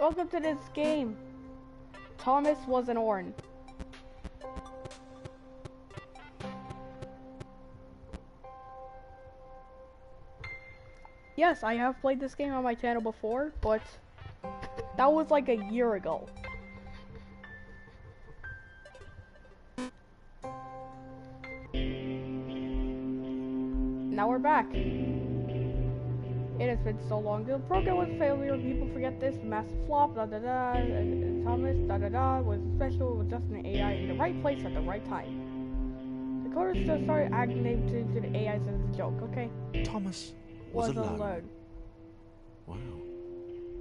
Welcome to this game. Thomas was an Orn. Yes, I have played this game on my channel before, but that was like a year ago. Now we're back. It has been so long. The program was a failure. People forget this. Massive flop. Da da da. Thomas. Da da da. Was special. It was just an AI in the right place at the right time. The coders just started acting to the AIs as a joke. Okay. Thomas was alone. Wow.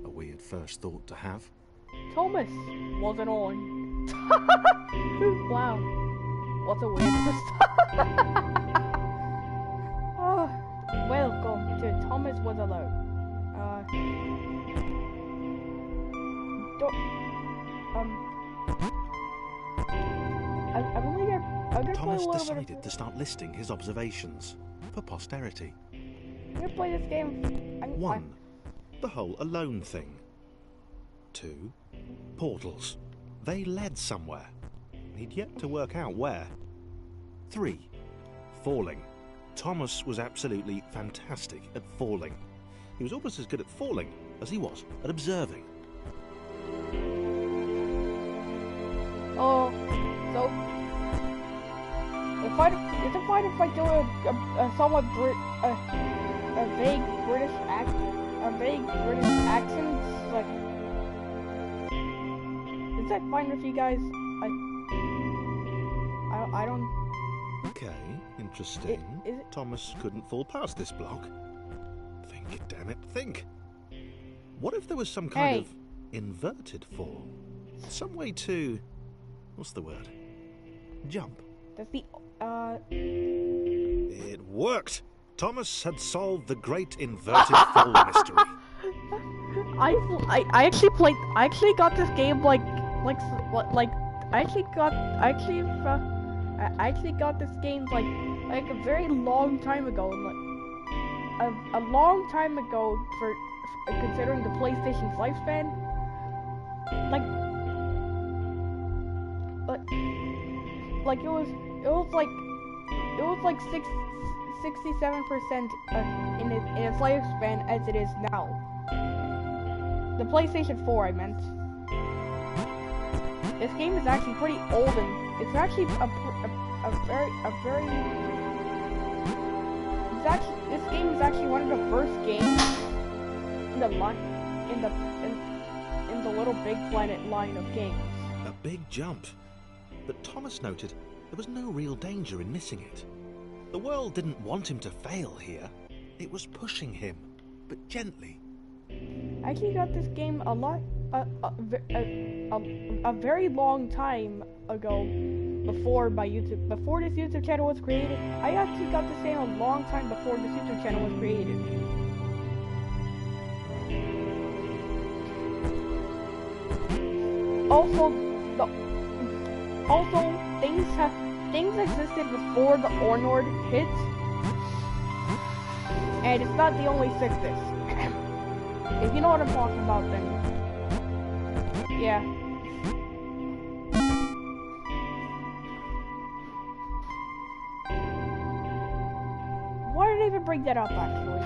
A weird first thought to have. Thomas wasn't on. Wow. What's a weird first Oh, welcome to Thomas was alone. I'm gonna Thomas decided to start listing his observations for posterity. I'm gonna play this game. 1. The whole alone thing. 2. Portals. They led somewhere. He'd yet to work out where. 3. Falling. Thomas was absolutely fantastic at falling. He was almost as good at falling as he was at observing. Oh, so is it fine if I do a somewhat a vague British accent? Like, is that fine with you guys? I don't. Okay, interesting. Is it? Thomas couldn't fall past this block. Think, damn it, think. What if there was some kind of inverted fall? Some way to... what's the word? Jump. That's the, It worked! Thomas had solved the great inverted fall mystery. I actually got this game I actually got this game like a very long time ago, like a long time ago for considering the PlayStation's lifespan. Like it was like 67% in its lifespan as it is now. The PlayStation 4, I meant. This game is actually pretty old, and it's actually this game is actually one of the first games in the Little Big Planet line of games. A big jump. But Thomas noted there was no real danger in missing it. The world didn't want him to fail here. It was pushing him, but gently. I actually got this game a very long time ago before this YouTube channel was created. I actually got this game a long time before this YouTube channel was created. Also, things existed before the Ornord hit, and it's not the only sickness. If you know what I'm talking about, then yeah. Why did I even bring that up, actually?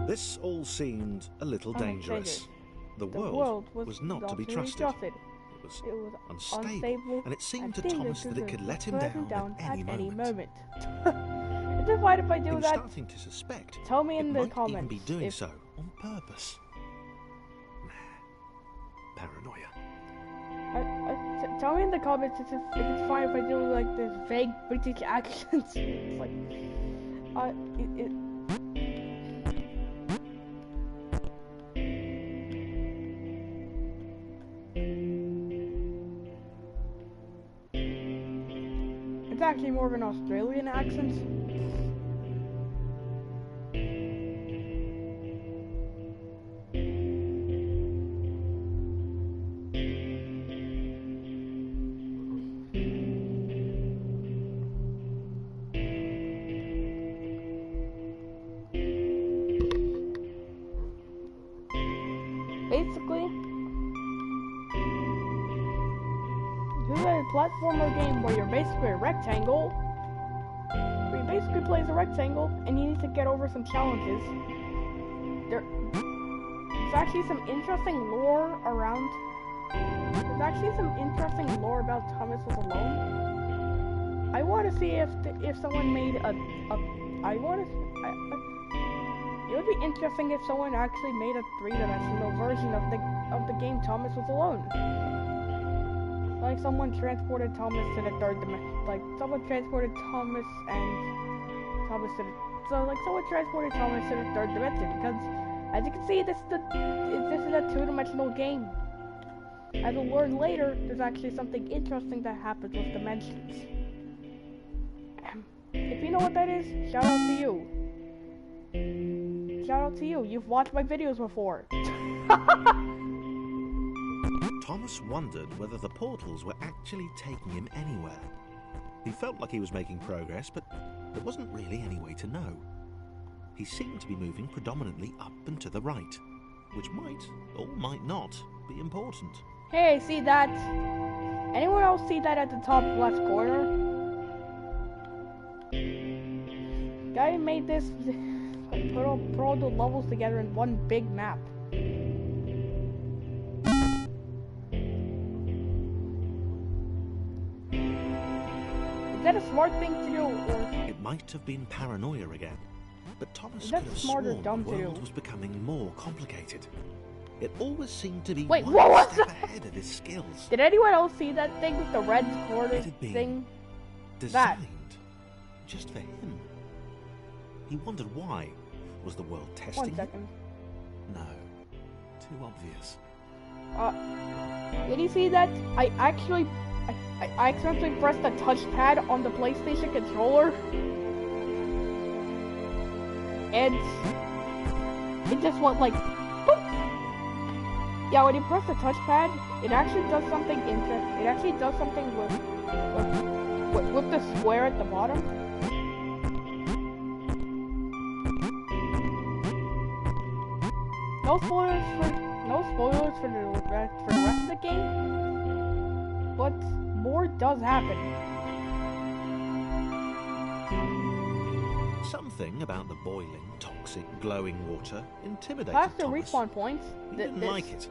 This all seemed a little dangerous. The world was not to be trusted. It was unstable, and it seemed to Thomas that it could let him down at any moment. Is it fine if I do that? Starting to suspect, tell me in the comments. Even be doing so on purpose. Paranoia. Tell me in the comments if it's fine if I do like this vague British accent. It's like, it's actually more of an Australian accent. Basically, platformer game where you're basically a rectangle. Where you basically play as a rectangle and you need to get over some challenges. There's actually some interesting lore around. There's actually some interesting lore about Thomas Was Alone. I want to see if someone made it would be interesting if someone actually made a three-dimensional version of the game Thomas Was Alone. Like someone transported Thomas to the third dimension. Like someone transported Thomas to the third dimension. Because as you can see, this is a two-dimensional game. As we'll learn later, there's actually something interesting that happens with dimensions. If you know what that is, shout out to you. Shout out to you. You've watched my videos before. Thomas wondered whether the portals were actually taking him anywhere. He felt like he was making progress, but there wasn't really any way to know. He seemed to be moving predominantly up and to the right, which might, or might not, be important. Hey, see that? Anyone else see that at the top left corner? Guy made this, put all the levels together in one big map. Is that a smart thing to do, or... It might have been paranoia again, but Thomas Is could that have smart or sworn dumb the to do? world was becoming more complicated. It always seemed to be Wait, one what was step that? ahead of his skills. Did anyone else see that thing with the red quarter It had been thing? Designed just for him. He wondered why. Was the world testing 1 him? second. No. Too obvious. Did you see that? I accidentally pressed the touchpad on the PlayStation controller. And it just went like, boop. Yeah, when you press the touchpad, it actually does something interesting. It actually does something with the square at the bottom. No spoilers for the rest of the game, but more does happen. Something about the boiling, toxic, glowing water intimidated Past the Thomas. respawn points, He didn't like it.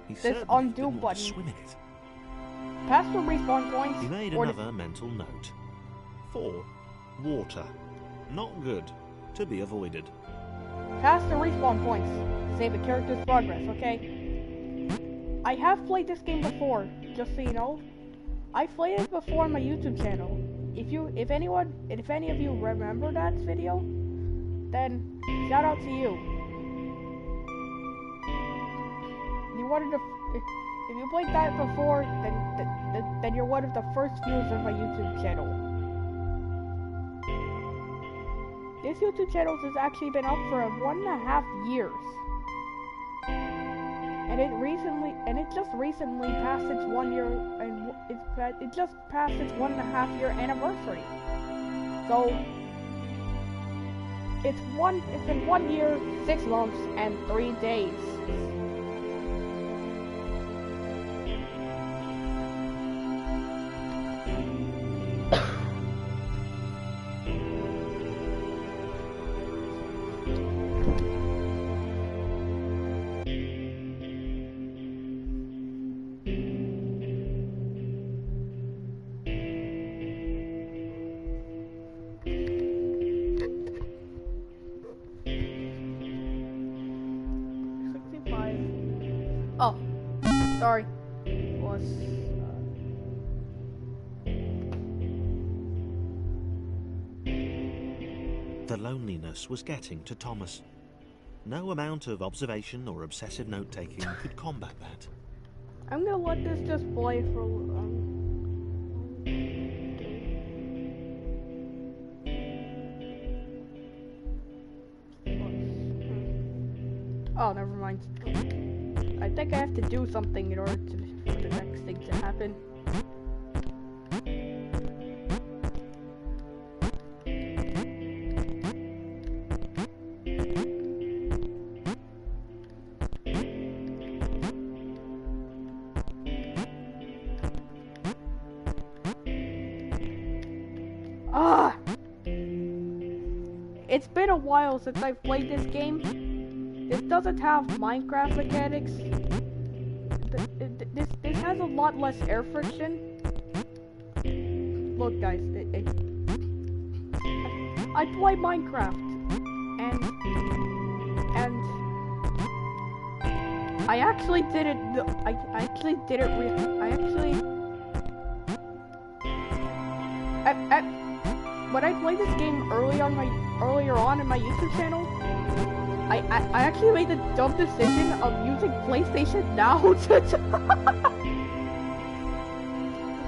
He this certainly undo didn't want to button. swim in it. Past the respawn points. He made another mental note. 4. Water. Not good. To be avoided. Past the respawn points. Save the character's progress, okay? I have played this game before, just so you know. I've played it before on my YouTube channel. If any of you remember that video, then shout out to you. If you played that before, then you're one of the first viewers of my YouTube channel. This YouTube channel has actually been up for 1.5 years. And it just recently passed its 1 year, and it just passed its 1.5 year anniversary. So it's been 1 year, 6 months, and 3 days. Oh, sorry. The loneliness was getting to Thomas. No amount of observation or obsessive note-taking could combat that. I'm gonna let this just play for Oh, never mind. I think I have to do something in order for the next thing to happen. it's been a while since I've played this game. It doesn't have Minecraft mechanics. This has a lot less air friction. Look, guys, I play Minecraft, and I actually did it. When I played this game earlier on in my YouTube channel, I actually made the dumb decision of using PlayStation Now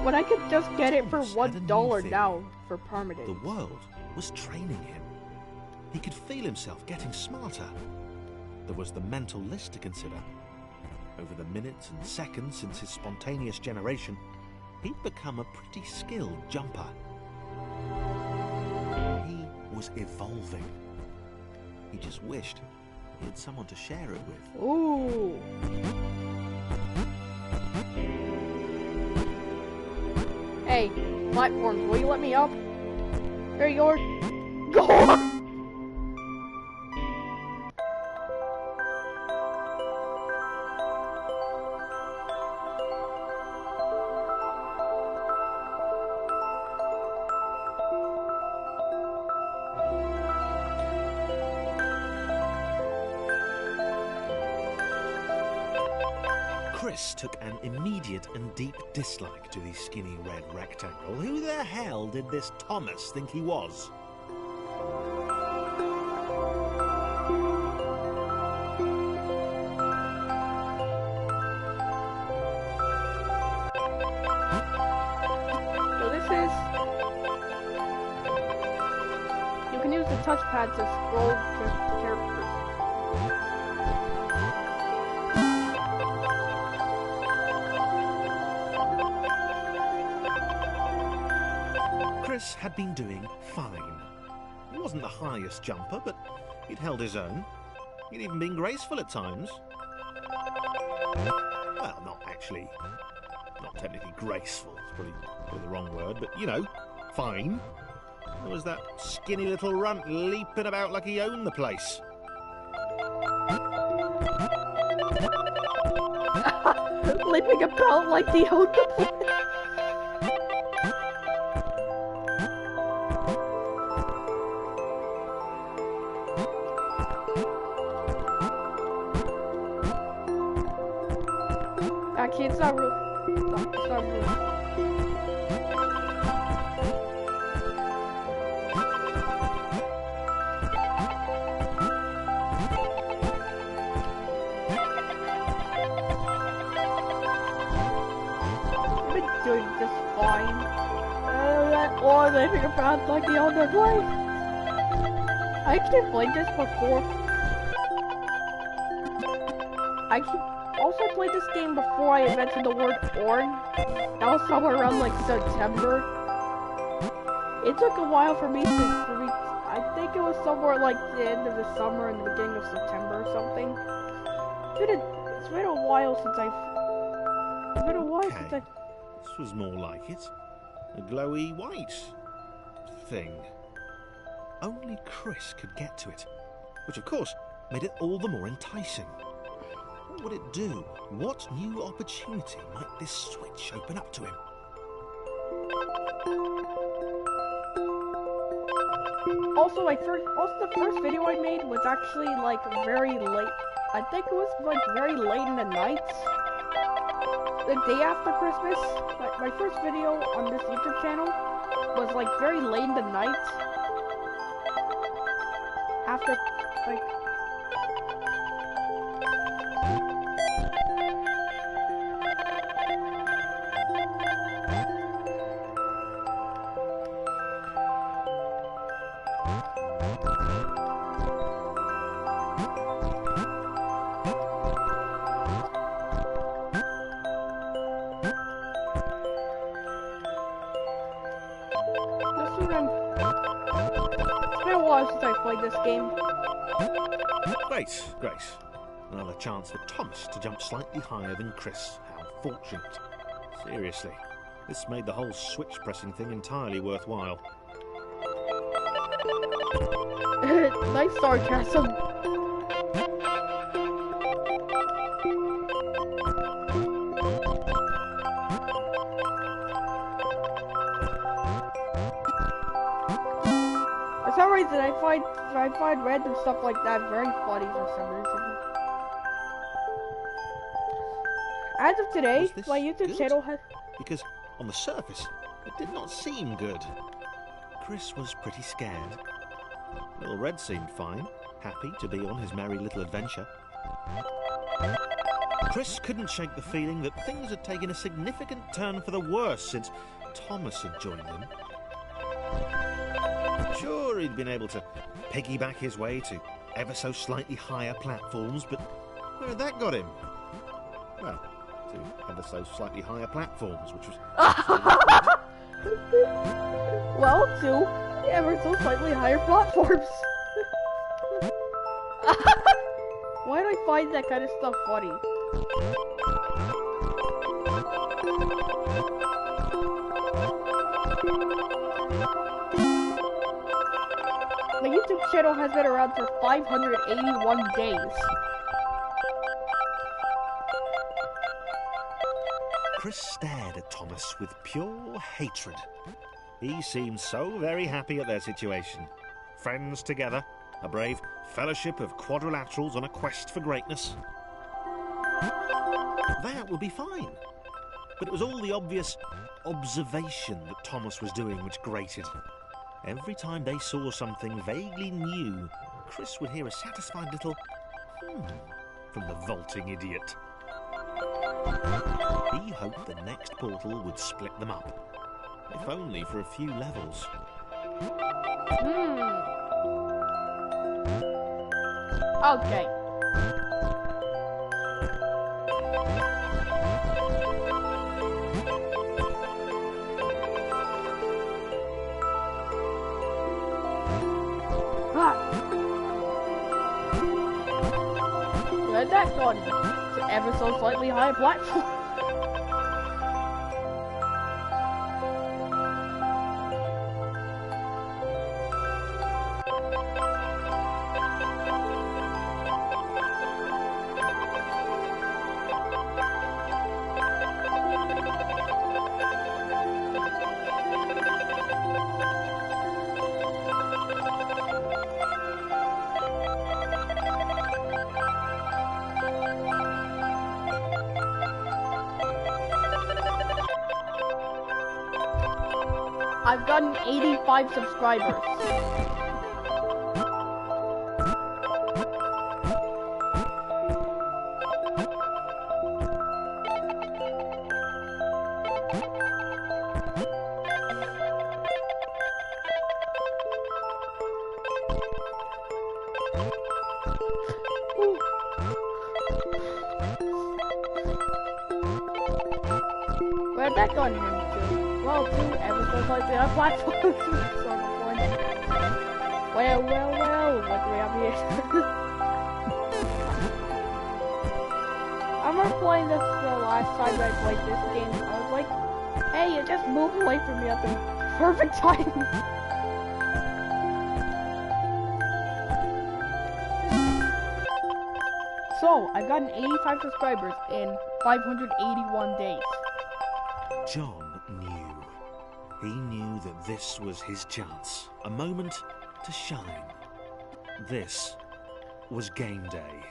when I could just get it for $1 now for permanent. The world was training him. He could feel himself getting smarter. There was the mental list to consider. Over the minutes and seconds since his spontaneous generation, he'd become a pretty skilled jumper. He was evolving. He just wished he had someone to share it with. Ooh. Hey, platforms, will you let me up? There you are. Go! Chris took an immediate and deep dislike to the skinny red rectangle. Who the hell did this Thomas think he was? So this is... You can use the touchpad to scroll to characters. Chris had been doing fine. He wasn't the highest jumper, but he'd held his own. He'd even been graceful at times. Well, not actually. Not technically graceful. It's probably the wrong word, but, you know, fine. There was that skinny little runt leaping about like he owned the place. Leaping about like the owned the place. Actually, it's not real. It's not real. I've been doing just fine. Or living around like the other way. I actually played this before. I also played this game before I invented the word orange. That was somewhere around like September. It took a while for me I think it was somewhere like the end of the summer and the beginning of September or something. It's been a while since Okay. This was more like it. A glowy white thing. Only Chris could get to it, which of course made it all the more enticing. What would it do? What new opportunity might this switch open up to him? Also, the first video I made was actually like very late. I think it was like very late in the night. The day after Christmas. My first video on this YouTube channel was like very late in the night. After, like... It's been a while since I played this game. Great. Another chance for Thomas to jump slightly higher than Chris. How fortunate. Seriously, this made the whole switch pressing thing entirely worthwhile. Nice sarcasm. For some reason, I find random stuff like that very funny for some reason. As of today, my YouTube channel has... Because on the surface, it did not seem good. Chris was pretty scared. Little Red seemed fine, happy to be on his merry little adventure. Chris couldn't shake the feeling that things had taken a significant turn for the worse since Thomas had joined him. Sure, he'd been able to piggyback his way to ever so slightly higher platforms, but where had that got him? Well, to ever so slightly higher platforms, which was... Well, to ever so slightly higher platforms. Why do I find that kind of stuff funny? My YouTube channel has been around for 581 days. Chris stared at Thomas with pure hatred. He seemed so very happy at their situation. Friends together, a brave fellowship of quadrilaterals on a quest for greatness. That would be fine. But it was all the obvious observation that Thomas was doing which grated. Every time they saw something vaguely new, Chris would hear a satisfied little from the vaulting idiot. He hoped the next portal would split them up, if only for a few levels. Okay. Where'd that gone? It's ever so slightly higher platform. I've gotten 85 subscribers. Where'd that gone him to? Well, to ever so slightly on platforms. Well, what do we have here? I remember playing this the last time I played this game. I was like, hey, you just moved away from me at the perfect time. So, I've gotten 85 subscribers in 581 days. John knew. He knew that this was his chance. A moment to shine. This was game day.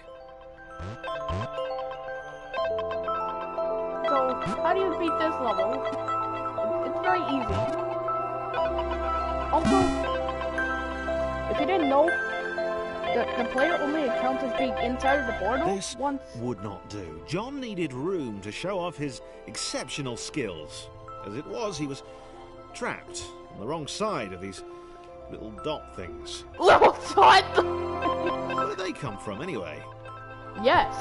So, how do you beat this level? It's very easy. Also, if you didn't know, the player only accounts as being inside of the portal This once. would not do. John needed room to show off his exceptional skills. As it was, he was trapped on the wrong side of these little dot things. Little dot! Where did they come from, anyway? Yes.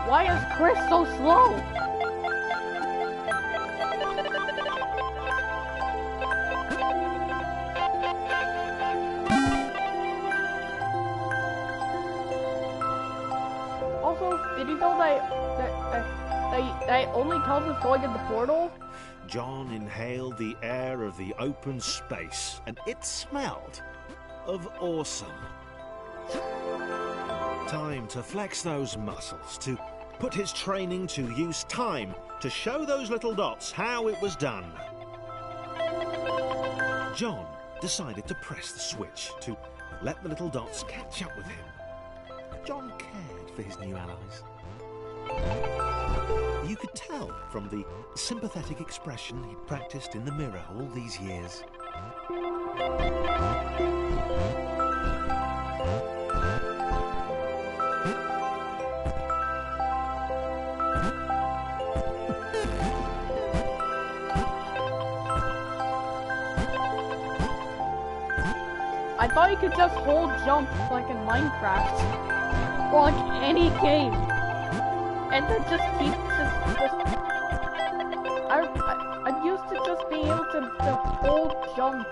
Why is Chris so slow? Also, did you know that Okay, only tells us going in the portal. John inhaled the air of the open space, and it smelled of awesome. Time to flex those muscles, to put his training to use, time to show those little dots how it was done. John decided to press the switch to let the little dots catch up with him. John cared for his new allies. You could tell from the sympathetic expression he'd practiced in the mirror all these years. I thought you could just hold jump like in Minecraft or like any game, and then just keep I'm used to just being able to hold jump.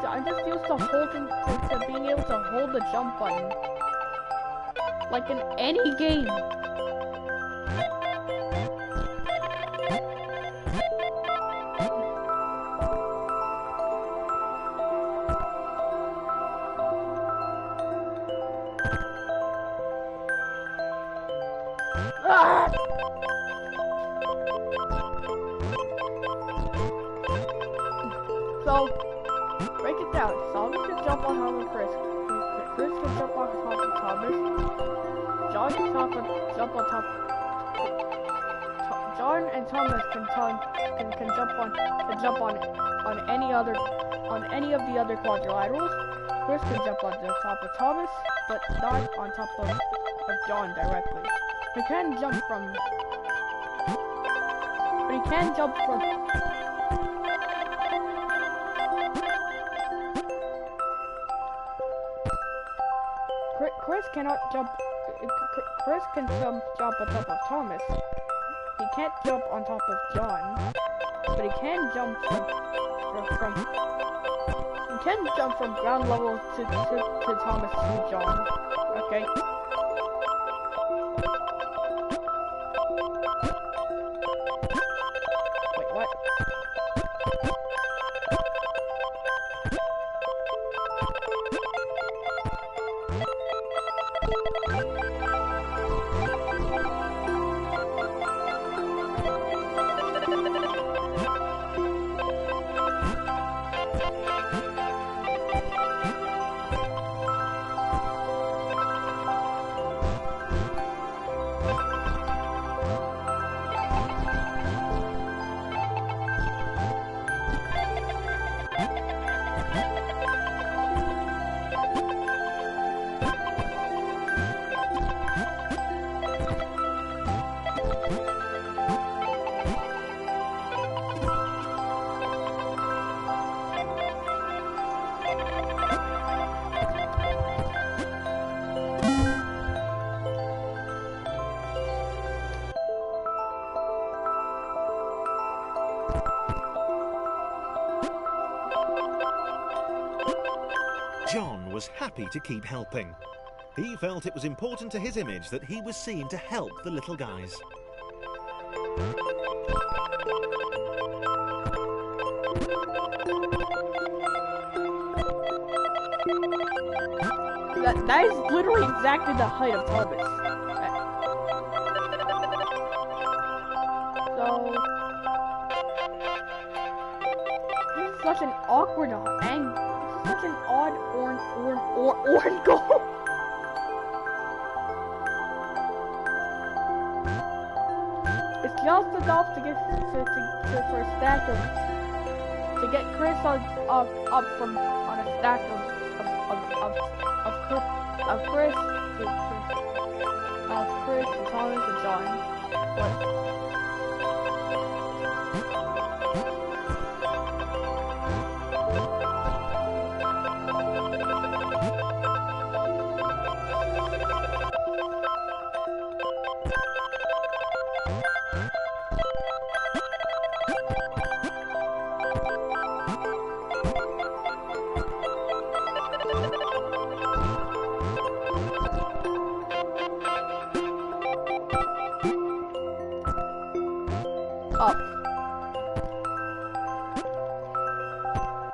I'm just used to holding to being able to hold the jump button like in any game. So, break it down. Thomas can jump on top of Chris. Chris can jump on top of Thomas. John can jump on top. John and Thomas can jump on any of the other quadrilaterals. Chris can jump on the top of Thomas, but not on top of John directly. He can jump from. Chris cannot jump. Chris can jump on top of Thomas. He can't jump on top of John, but he can jump from ground level to Thomas to John. Okay. Wait, what? John was happy to keep helping. He felt it was important to his image that he was seen to help the little guys. That is literally exactly the height of Thomas. So this is such an awkward angle. Such an odd orange goal. It's just enough to get for a stack of to get Chris up from on a stack of Chris to Thomas and John. But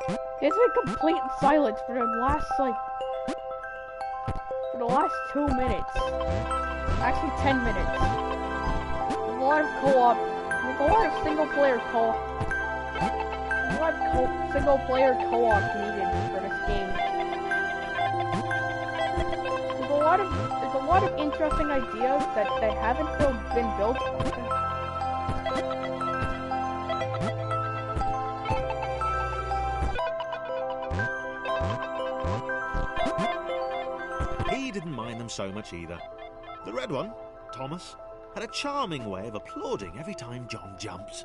It's been complete silence for the last, like, 2 minutes. Actually, 10 minutes. There's a lot of co-op. There's a lot of single-player co-op. There's a lot of single-player co-op needed for this game. There's a lot of interesting ideas that they haven't been built. He didn't mind them so much either. The red one, Thomas, had a charming way of applauding every time John jumped.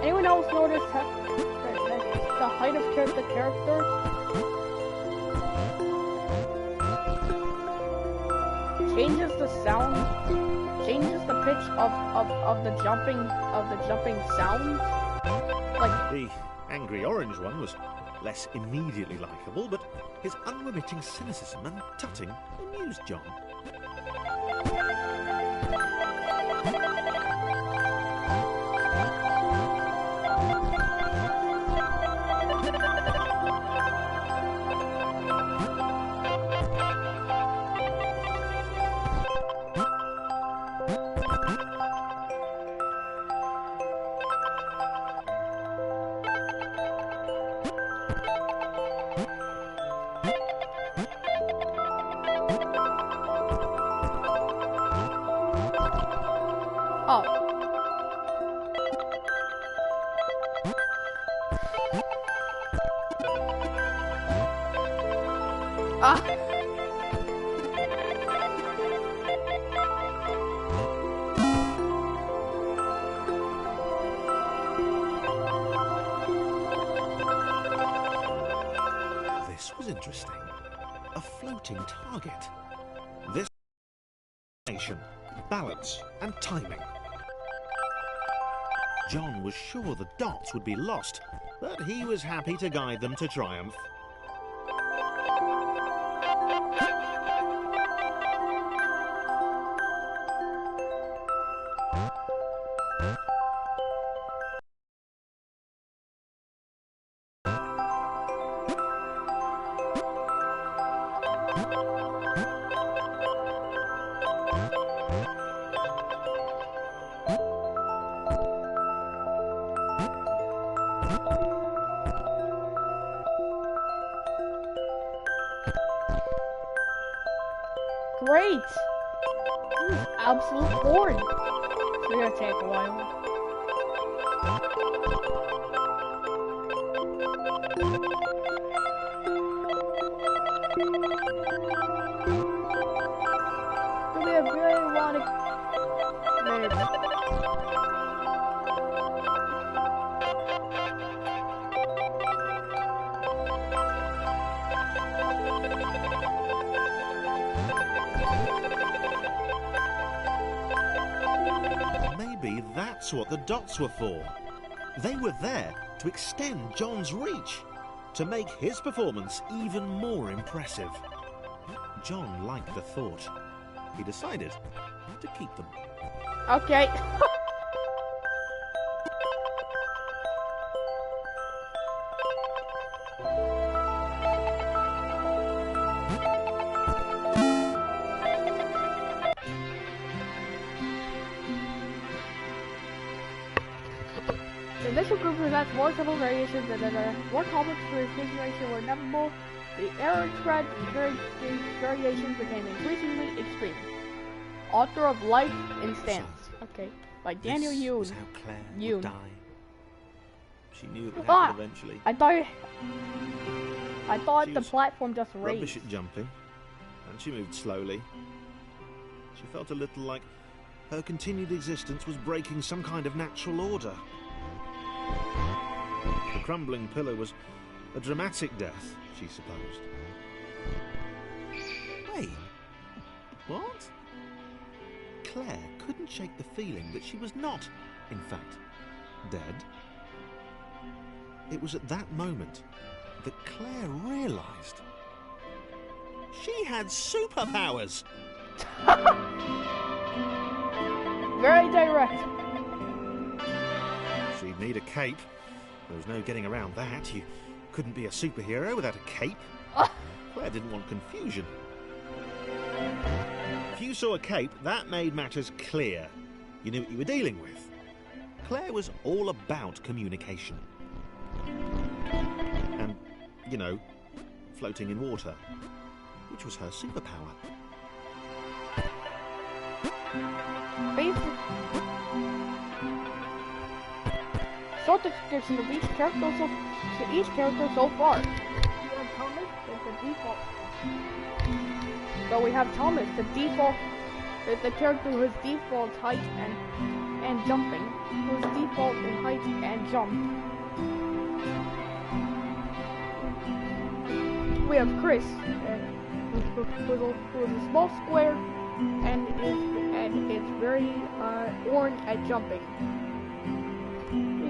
Anyone else notice the height of the character changes the sound, changes the pitch of the jumping sound? Like the angry orange one was less immediately likeable, but his unremitting cynicism and tutting amused John. This was interesting. A floating target. This balance and timing. John was sure the dots would be lost, but he was happy to guide them to triumph. great! This is absolute porn. It's gonna take a while. It'll be a very erotic minute. Maybe that's what the dots were for. They were there to extend John's reach, to make his performance even more impressive. John liked the thought. He decided to keep them. Okay. events, more simple variations, more complex for his generation were inevitable. The error spread, variations became increasingly extreme. Author of Life in Stance. Okay. By Daniel Yoon. This was how Claire would die. She knew it would happen eventually. I thought the platform just raised. Rubbish at jumping, and she moved slowly. She felt a little like her continued existence was breaking some kind of natural order. The crumbling pillar was a dramatic death, she supposed. Wait, what? Claire couldn't shake the feeling that she was not, in fact, dead. It was at that moment that Claire realised she had superpowers. Very direct. She'd need a cape. There was no getting around that. You couldn't be a superhero without a cape. Claire didn't want confusion. If you saw a cape, that made matters clear. You knew what you were dealing with. Claire was all about communication. And, you know, floating in water, which was her superpower. Short description of each character so far. We have Thomas as the default. So we have Thomas, the default, the character whose default height and jumping, whose default in height and jump. We have Chris, who's a small square and is very orange at jumping.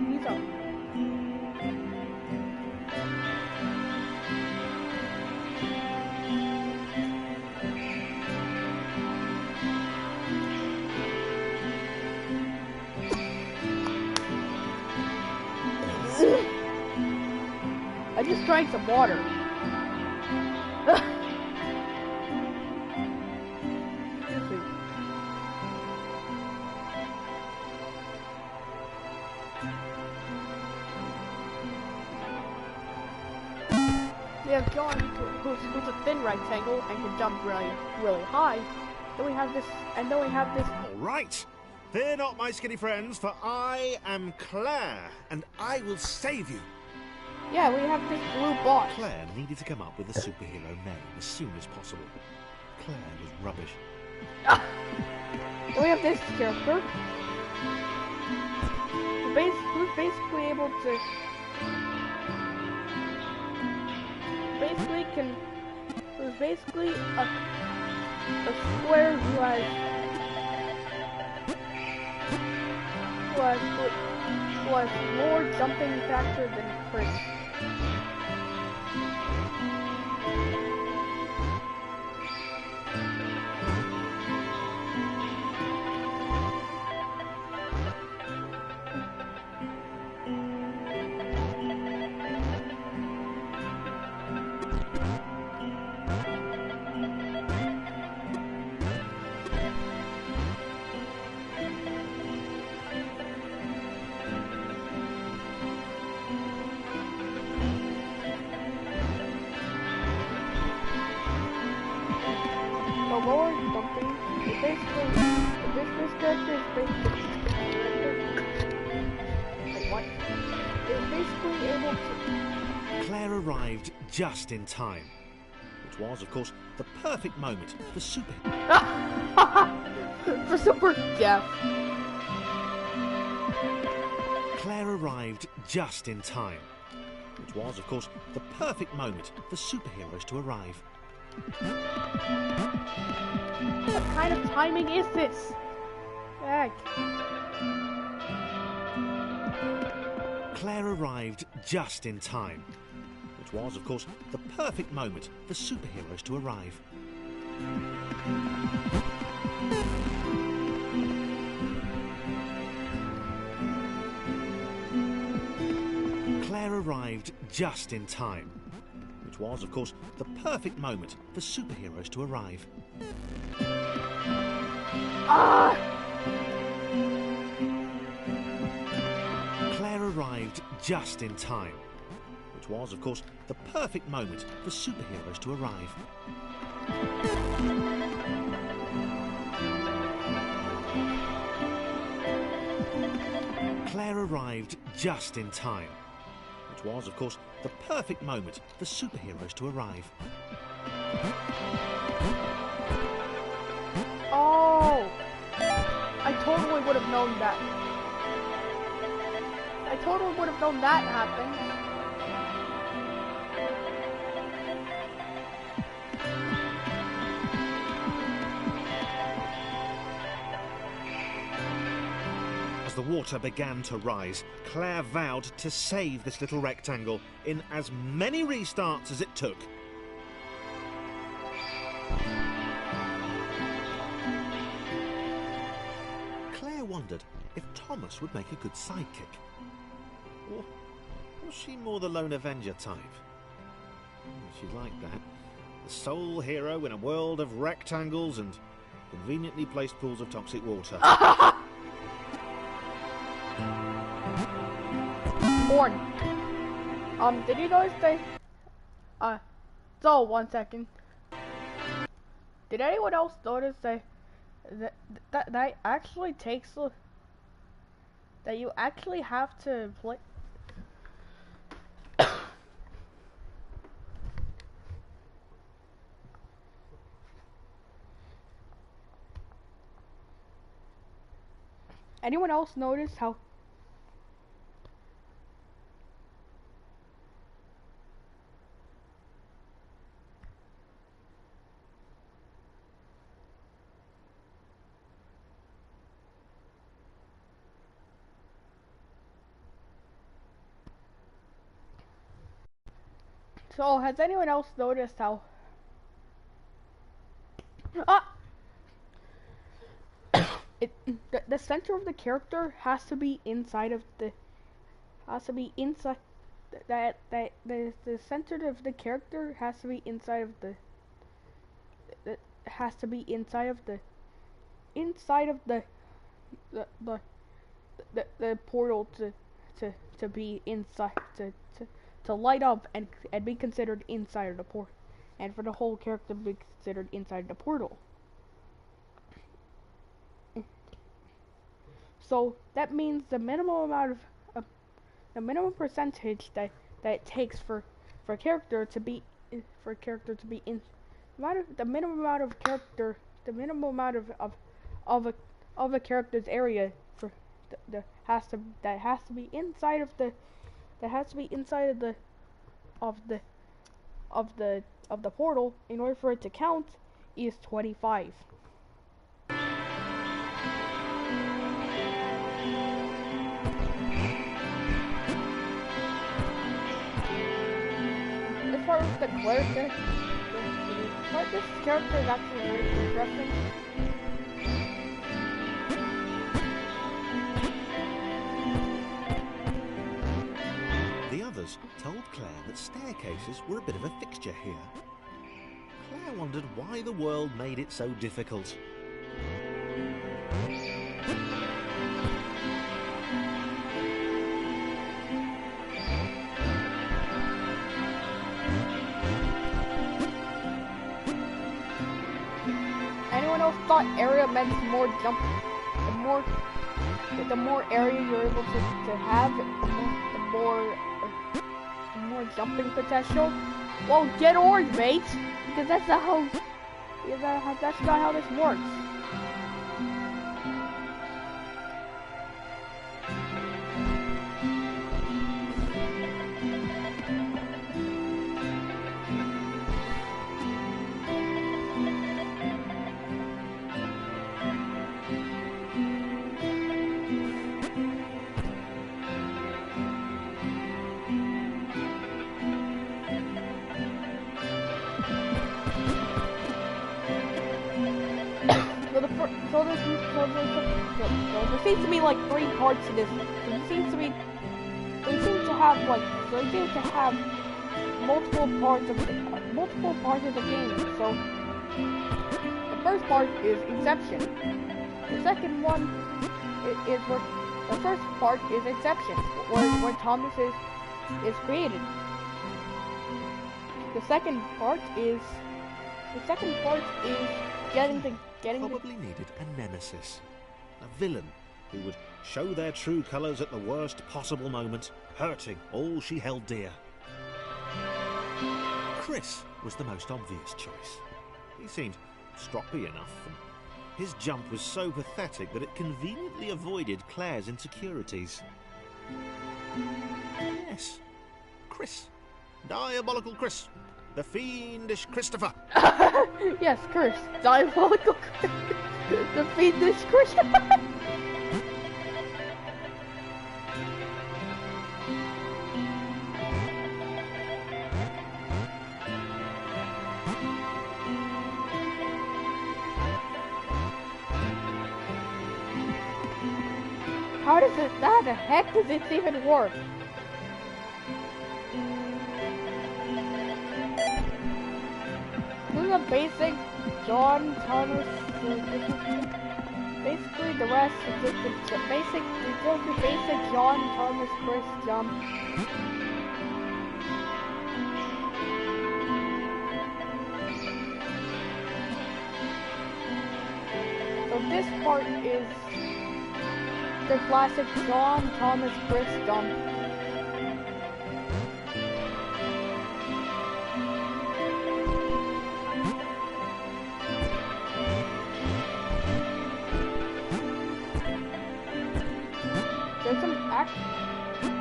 He's up. I just drank some water. We have John, who's a thin rectangle and can jump really high. Then we have this. All right, fear not, my skinny friends, for I am Claire, and I will save you. Yeah, we have this blue boss. Claire needed to come up with a superhero name as soon as possible. Claire was rubbish. Then we have this character, who's basically able to. Who's basically a square who has more jumping factor than Chris. Lower jumping is basically this character is basically able to. Claire arrived just in time, which was, of course, the perfect moment for super death. Claire arrived just in time, which was, of course, the perfect moment for superheroes to arrive. What kind of timing is this? Heck. Claire arrived just in time, which was, of course, the perfect moment for superheroes to arrive. Claire arrived just in time, which was, of course, the perfect moment for superheroes to arrive. Claire arrived just in time, which was, of course, the perfect moment for superheroes to arrive. Claire arrived just in time, which was, of course, the perfect moment for superheroes to arrive. Oh! I totally would have known that. I totally would have known that happened. As the water began to rise, Claire vowed to save this little rectangle in as many restarts as it took. Claire wondered if Thomas would make a good sidekick. Or was she more the lone Avenger type? She'd like that. The sole hero in a world of rectangles and conveniently placed pools of toxic water. Born. Did you notice they... so, 1 second. Did anyone else notice that actually takes... that you actually have to play... Anyone else notice how... So, has anyone else noticed how... the center of the character has to be inside of the... Has to be inside... The center of the character has to be inside of the... It has to be inside of the... Inside of the portal to be inside... To light up and be considered inside of the portal, and for the whole character to be considered inside the portal. So that means the minimum amount of the minimum percentage that it takes for a character to be in the minimum amount of character, the minimum amount of a character's area for has to be inside of the of the portal in order for it to count is 25. As far as the Claire character, this character is actually very interesting. Told Claire that staircases were a bit of a fixture here. Claire wondered why the world made it so difficult. Anyone else thought area meant more jump? The more area you're able to have, the more jumping potential. Well, get orange, mate, because that's not how this works. So there seems to be like 3 parts to this. They seem to have multiple parts of the game. So the first part is Inception. The second one is where The first part is Inception, where Thomas is created. The second part is getting the Probably needed a nemesis, a villain who would show their true colours at the worst possible moment, hurting all she held dear. Chris was the most obvious choice. He seemed stroppy enough, and his jump was so pathetic that it conveniently avoided Claire's insecurities. Yes, Chris. Diabolical Chris. The fiendish Christopher. Yes, Chris. Diabolical Chris. The fiendish Christopher. How the heck does this even work? This is a basic John Thomas. Basically, the rest is just the basic John Thomas Chris jump. So this part is the classic John Thomas Chris jump. There's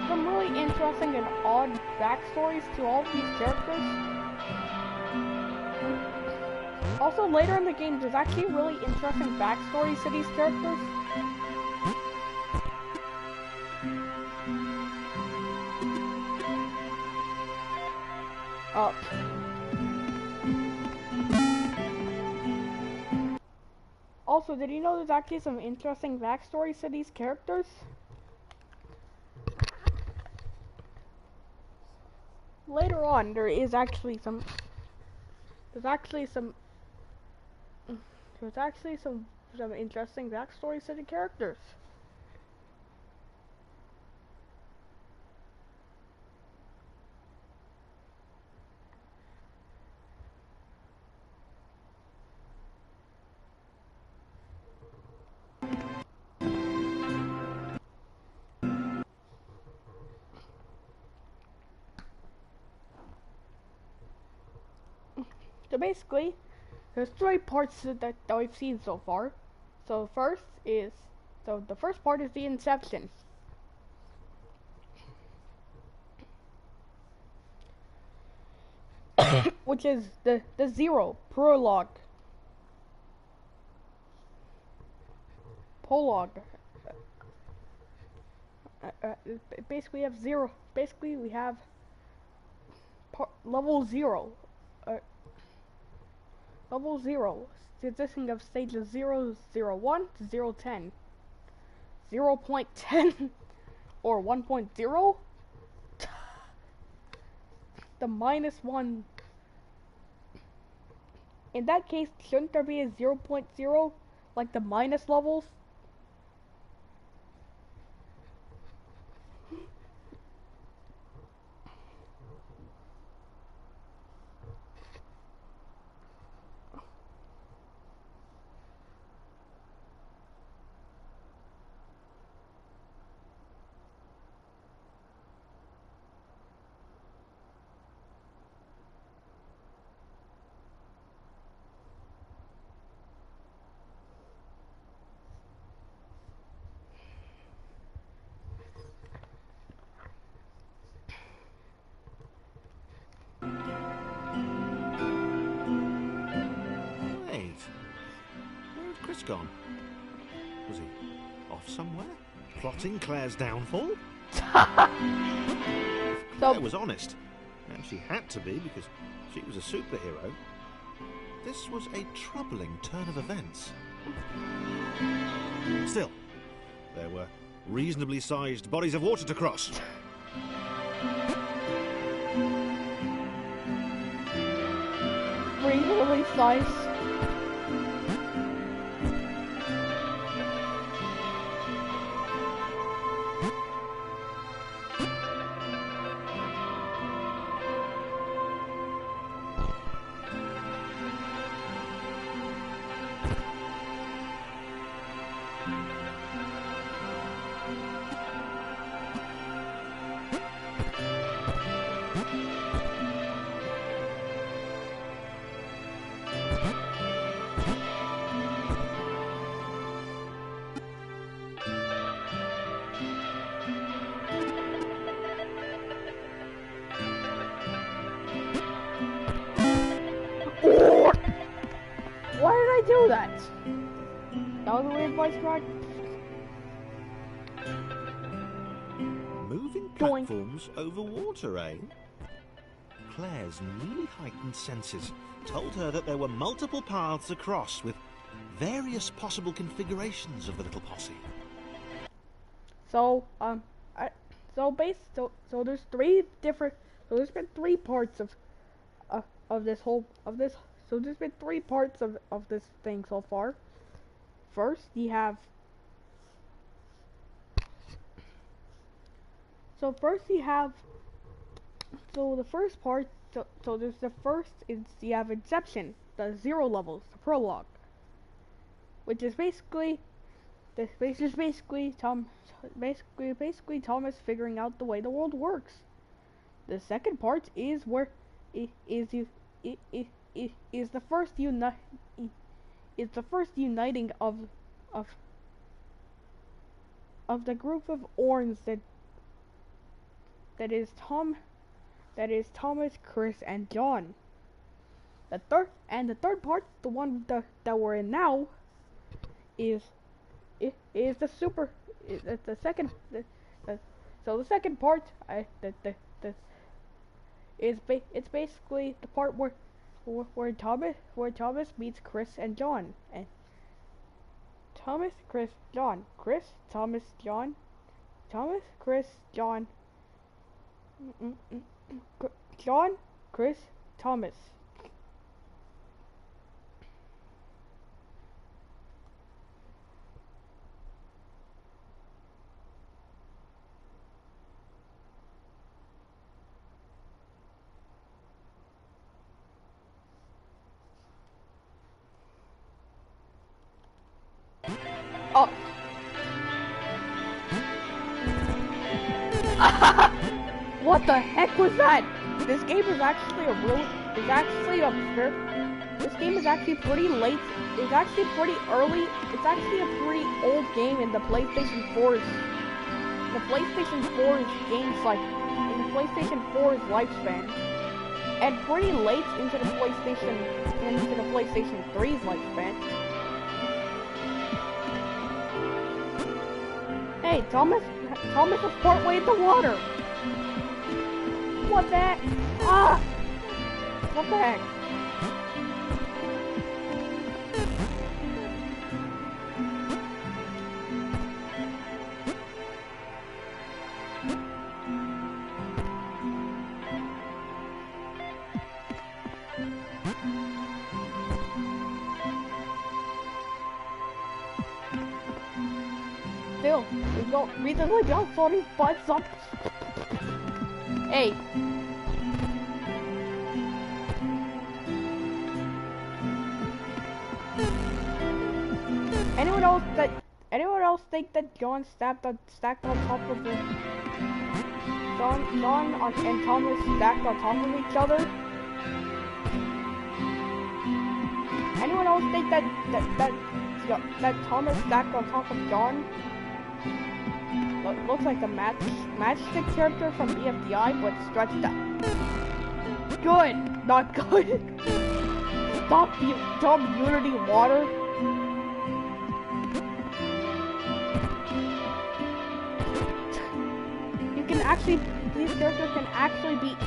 some really interesting and odd backstories to all of these characters. Also, later in the game, there's actually really interesting backstories to these characters. Also, did you know there's actually some interesting backstories to these characters? Later on, there's actually some interesting backstories to the characters. So basically, there's three parts that we've seen so far. So the first part is the Inception. Which is the zero prologue. Basically, we have zero. Basically, we have level 0. Level 0, consisting of stages 0, 1 to 0, 10. 0.10 or 1.0? The -1. In that case, shouldn't there be a 0.0, like the minus levels? Gone? Was he off somewhere? Plotting Claire's downfall? Claire was honest, and she had to be because she was a superhero. This was a troubling turn of events. Still, there were reasonably sized bodies of water to cross. Reasonably sized. do that? That was a weird voice crack. Moving Doink. platforms over water, eh? Claire's newly heightened senses told her that there were multiple paths across with various possible configurations of the little posse. So, so there's three different, so there's been three parts of this whole, so there's been three parts of this thing so far. First, you have, so the first part, so there's the first is you have Inception, the 0 levels, the prologue, which is basically basically Thomas figuring out the way the world works. The second part is where is the first uniting of the group of Orns that is Thomas, Chris, and John. The third part, the one that we're in now, is the second. So the second part, it's basically the part where Thomas meets Chris and John, and Thomas, Chris, John, Chris, Thomas, John, Thomas, Chris, John, John, Chris, Thomas. Oh. What the heck was that? This game is actually this game is actually pretty late. It's actually pretty early. It's actually a pretty old game in the PlayStation 4's lifespan, and pretty late into the PlayStation 3's lifespan. Hey, Thomas was partway in the water. What the heck? Ah! What the heck? Phil, we literally got Sony's butts up. Hey. Anyone else think that John stacked on top of the John and Thomas stacked on top of each other? Anyone else think that Thomas stacked on top of John? Looks like the matchstick character from EFDI, but stretched out. Good, not good. Stop Unity water. These characters can actually be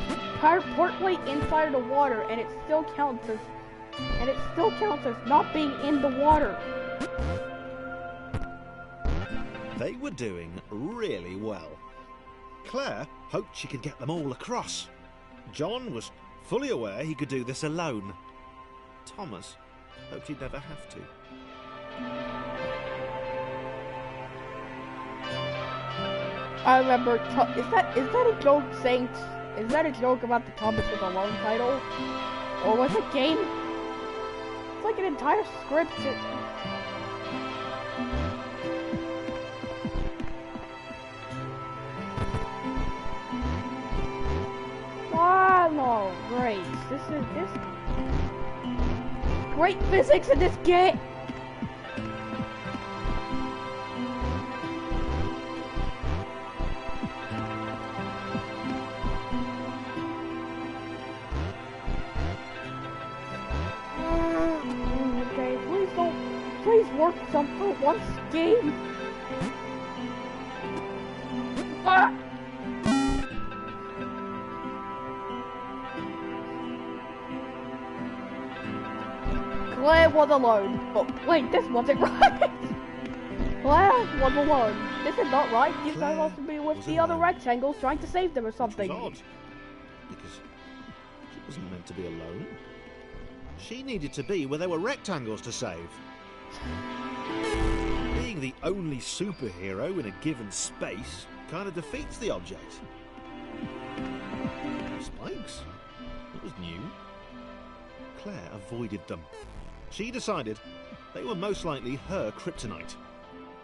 partway inside of the water, and it still counts as not being in the water. They were doing really well. Claire hoped she could get them all across. John was fully aware he could do this alone. Thomas hoped he'd never have to. I remember. Is that a joke saying? Is that a joke about the Thomas with Alone title, or was it game? It's like an entire script. Ah, no, great. This great physics in this game. more jump for one game. Ah! Claire was alone. Oh, wait, this wasn't right. Claire was alone. This is not right. These guys supposed to be with the other rectangles trying to save them or something. Which was odd, because she wasn't meant to be alone. She needed to be where there were rectangles to save. Being the only superhero in a given space kind of defeats the object. Spikes? It was new. Claire avoided them. She decided they were most likely her kryptonite.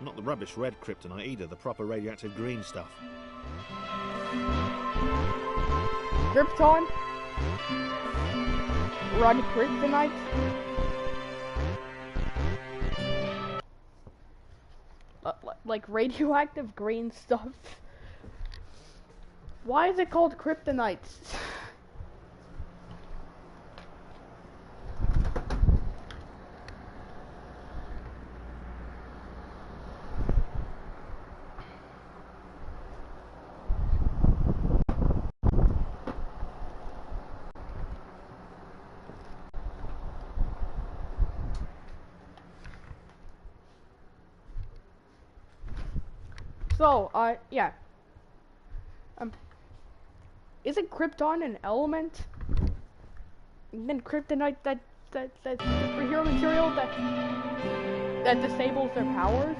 Not the rubbish red kryptonite either, the proper radioactive green stuff. Krypton? Red kryptonite? Like radioactive green stuff? Why is it called kryptonite? So, yeah. Isn't Krypton an element? And then kryptonite that superhero material that disables their powers?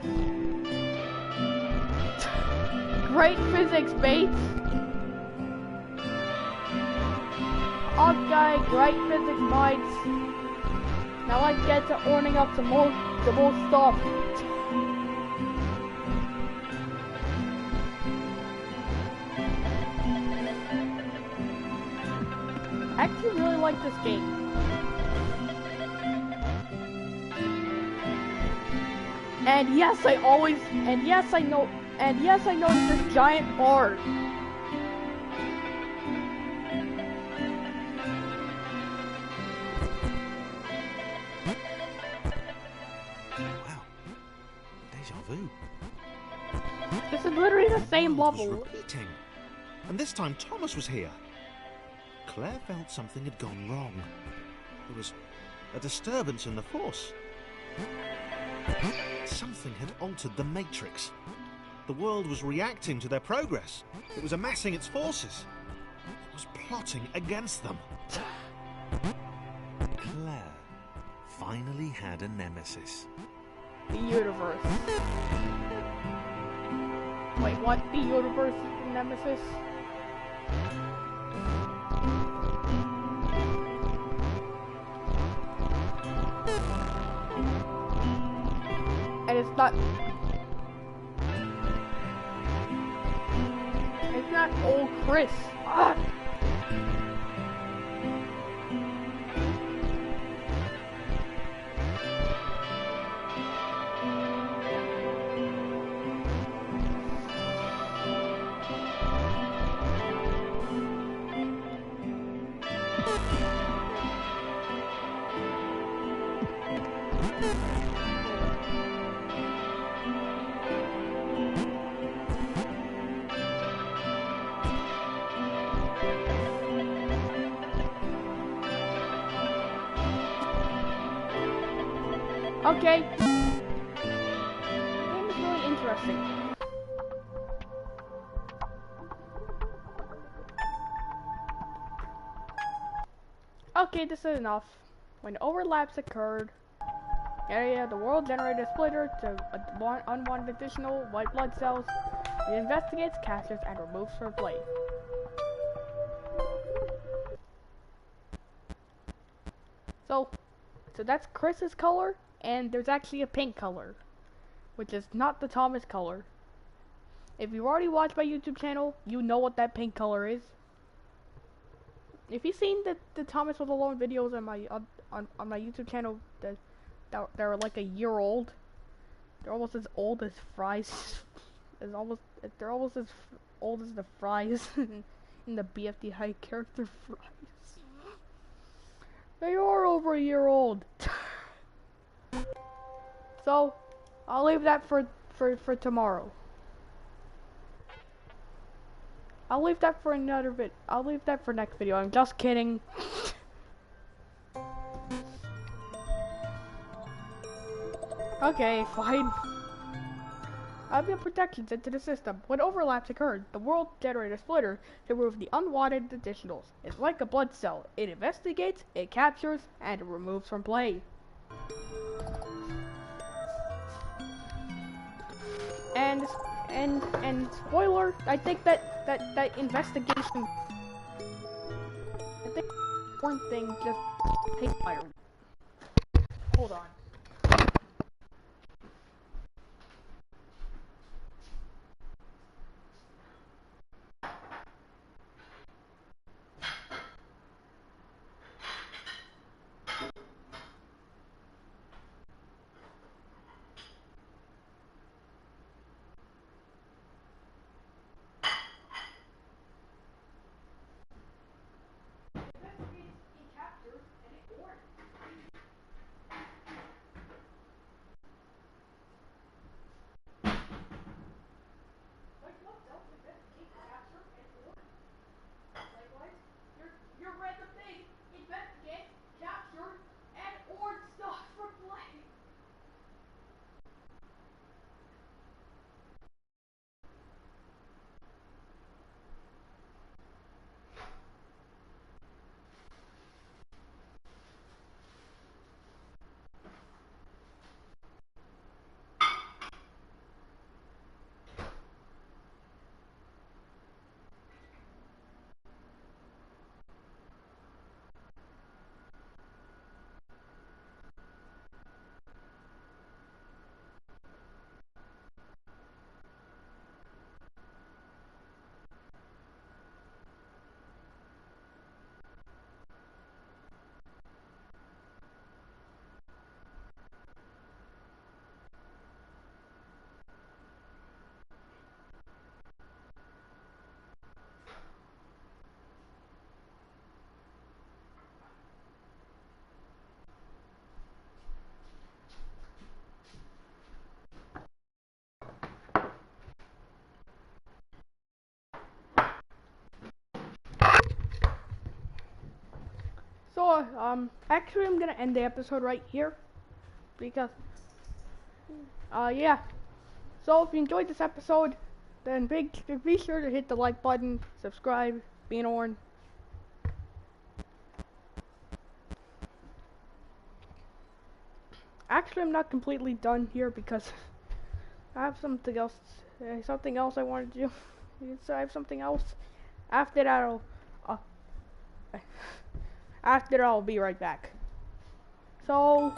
Great physics, mates! Okay, great physics, mates. Now let's get to ordering up some more stuff. I actually really like this game. And yes, I noticed this giant bar. Wow. Deja vu. This is literally the same The world level. was repeating. And this time Thomas was here. Claire felt something had gone wrong. There was a disturbance in the force. Something had altered the matrix. The world was reacting to their progress. It was amassing its forces. It was plotting against them. Claire finally had a nemesis. The universe. Wait, what? The universe is the nemesis? And it's not old Chris. Ah! Okay. The game is really interesting. Okay, this is enough. When overlaps occurred, the world generated a splitter to unwanted additional white blood cells. It investigates, captures, and removes from play. So that's Chris's color, and there's actually a pink color, which is not the Thomas color. If you've already watched my YouTube channel, you know what that pink color is. If you've seen the Thomas was alone videos on my YouTube channel that are like a year old, they're almost as old as fries. They're almost as old as the fries in the BFD high character fries. They are over a year old. So, I'll leave that for tomorrow. I'll leave that for another bit. I'll leave that for next video. I'm just kidding. Okay, fine. I've built protections into the system. When overlaps occurred, the world generator splitter to remove the unwanted additionals. It's like a blood cell. It investigates, it captures, and it removes from play. And spoiler, I think that investigation, I think one thing just takes fire. Hold on. Your random thing, investigate, capture, and or stuff for play. So, actually I'm gonna end the episode right here, because, yeah. So if you enjoyed this episode, then be sure to hit the like button, subscribe, be an orange. Actually, I'm not completely done here because I have something else. I wanted to do. So I have something else. After that, uh, after that, I'll be right back. So.